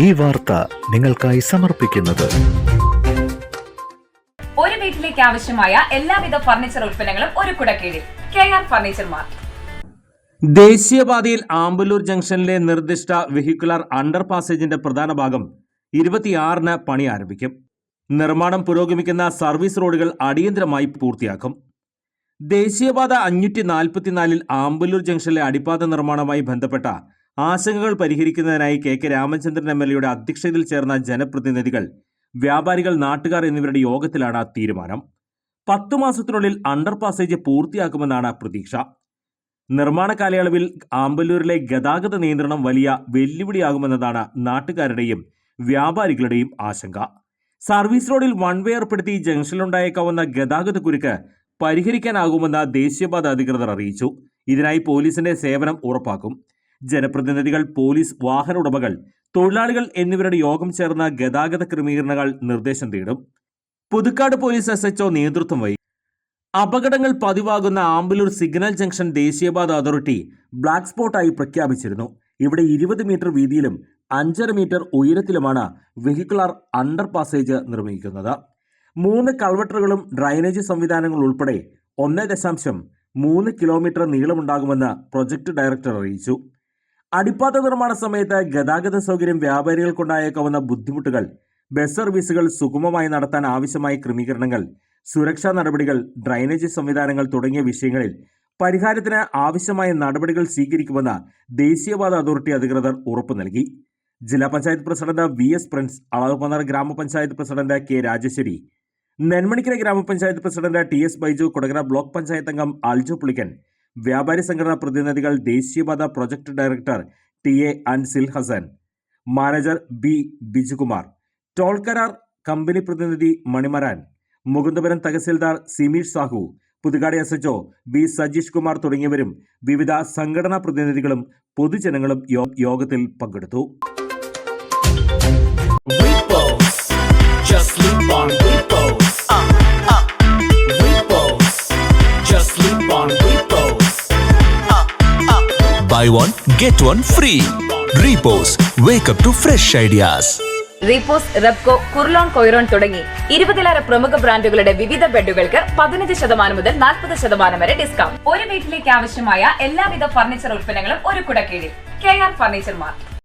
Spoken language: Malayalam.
ഈ വാർത്ത നിങ്ങൾക്കായി സമർപ്പിക്കുന്നത് ഒരു വീട്ടിലേക്ക് ആവശ്യമായ എല്ലാവിധ ഫർണിച്ചർ ഉൽപ്പന്നങ്ങളും ഒരു കുടക്കീഴിൽ KR ഫർണിച്ചർ മാർട്ട്. ദേശീയപാതയിൽ ആമ്പല്ലൂർ ജംഗ്ഷനിലെ നിർദ്ദിഷ്ട വെഹിക്കുലർ അണ്ടർ പാസേജിന്റെ പ്രധാന ഭാഗം 26-ന് പണി ആരംഭിക്കും. നിർമ്മാണം പുരോഗമിക്കുന്ന സർവീസ് റോഡുകൾ അടിയന്തരമായി പൂർത്തിയാക്കും. ദേശീയപാത 544-ൽ ആമ്പല്ലൂർ ജംഗ്ഷനിലെ അടിപ്പാത നിർമ്മാണവുമായി ബന്ധപ്പെട്ട ആശങ്കകൾ പരിഹരിക്കുന്നതിനായി KK രാമചന്ദ്രൻ MLA അധ്യക്ഷതയിൽ ചേർന്ന ജനപ്രതിനിധികൾ, വ്യാപാരികൾ, നാട്ടുകാർ എന്നിവരുടെ യോഗത്തിലാണ് തീരുമാനം. 10 മാസത്തിനുള്ളിൽ അണ്ടർ പാസേജ് പൂർത്തിയാക്കുമെന്നാണ് പ്രതീക്ഷ. നിർമ്മാണ കാലയളവിൽ ആമ്പല്ലൂരിലെ ഗതാഗത നിയന്ത്രണം വലിയ വെല്ലുവിളിയാകുമെന്നതാണ് നാട്ടുകാരുടെയും വ്യാപാരികളുടെയും ആശങ്ക. സർവീസ് റോഡിൽ വൺ വേ ഏർപ്പെടുത്തി ജംഗ്ഷനിലുണ്ടായേക്കാവുന്ന ഗതാഗത കുരുക്ക് പരിഹരിക്കാനാകുമെന്ന് ദേശീയപാത അധികൃതർ അറിയിച്ചു. ഇതിനായി പോലീസിന്റെ സേവനം ഉറപ്പാക്കും. ജനപ്രതിനിധികൾ, പോലീസ്, വാഹന ഉടമകൾ, തൊഴിലാളികൾ എന്നിവരുടെ യോഗം ചേർന്ന ഗതാഗത ക്രമീകരണങ്ങൾ നിർദ്ദേശം തേടും. പുതുക്കാട് പോലീസ് SHO നേതൃത്വം വഹിക്കും. അപകടങ്ങൾ പതിവാകുന്ന ആമ്പല്ലൂർ സിഗ്നൽ ജംഗ്ഷൻ ദേശീയപാത അതോറിറ്റി ബ്ലാക്ക് സ്പോട്ടായി പ്രഖ്യാപിച്ചിരുന്നു. ഇവിടെ 20 മീറ്റർ വീതിയിലും 5.5 മീറ്റർ ഉയരത്തിലുമാണ് വെഹിക്കുലർ അണ്ടർ പാസേജ് നിർമ്മിക്കുന്നത്. 3 കൾവട്ടറുകളും ഡ്രൈനേജ് സംവിധാനങ്ങൾ ഉൾപ്പെടെ 1.3 കിലോമീറ്റർ നീളമുണ്ടാകുമെന്ന് പ്രൊജക്ട് ഡയറക്ടർ അറിയിച്ചു. അടിപ്പാത നിർമ്മാണ സമയത്ത് ഗതാഗത സൗകര്യം, വ്യാപാരികൾക്കുണ്ടായേക്കാവുന്ന ബുദ്ധിമുട്ടുകൾ, ബസ് സർവീസുകൾ സുഗമമായി നടത്താൻ ആവശ്യമായ ക്രമീകരണങ്ങൾ, സുരക്ഷാ നടപടികൾ, ഡ്രൈനേജ് സംവിധാനങ്ങൾ തുടങ്ങിയ വിഷയങ്ങളിൽ പരിഹാരത്തിന് ആവശ്യമായ നടപടികൾ സ്വീകരിക്കുമെന്ന് ദേശീയപാത അതോറിറ്റി അധികൃതർ ഉറപ്പു നൽകി. ജില്ലാ പഞ്ചായത്ത് പ്രസിഡന്റ് VS പ്രിൻസ്, അളവുപന്നർ ഗ്രാമപഞ്ചായത്ത് പ്രസിഡന്റ് K രാജശ്ശേരി, നെന്മണിക്കര ഗ്രാമപഞ്ചായത്ത് president TS Baiju, Kodakara block panchayat അംഗം അൽജു പുളിക്കൻ, വ്യാപാരി സംഘടനാ പ്രതിനിധികൾ, ദേശീയപാത project director TA Ansil Hasan, manager B Bijukumar, toll കരാർ കമ്പനി പ്രതിനിധി മണിമരാൻ, മുകുന്ദപുരം തഹസിൽദാർ സിമീഷ് സാഹു, പുതുക്കാട് SHO B സജീഷ് കുമാർ തുടങ്ങിയവരും വിവിധ സംഘടനാ പ്രതിനിധികളും പൊതുജനങ്ങളും യോഗത്തിൽ പങ്കെടുത്തു. Buy one, get one free. Repose. Wake up to fresh ideas. Repose, Repco, Kurlon, Coirone തുടങ്ങി 20-ലേറെ പ്രമുഖ ബ്രാൻഡുകളുടെ വിവിധ ബെഡുകൾക്ക് 15% മുതൽ 40% വരെ ഡിസ്കൗണ്ട്. ഒരു വീട്ടിലേക്ക് ആവശ്യമായ എല്ലാവിധ ഫർണിച്ചർ ഉൽപ്പന്നങ്ങളും ഒരു കുടക്കീഴിൽ KR ഫർണിച്ചർ മാർട്ട്.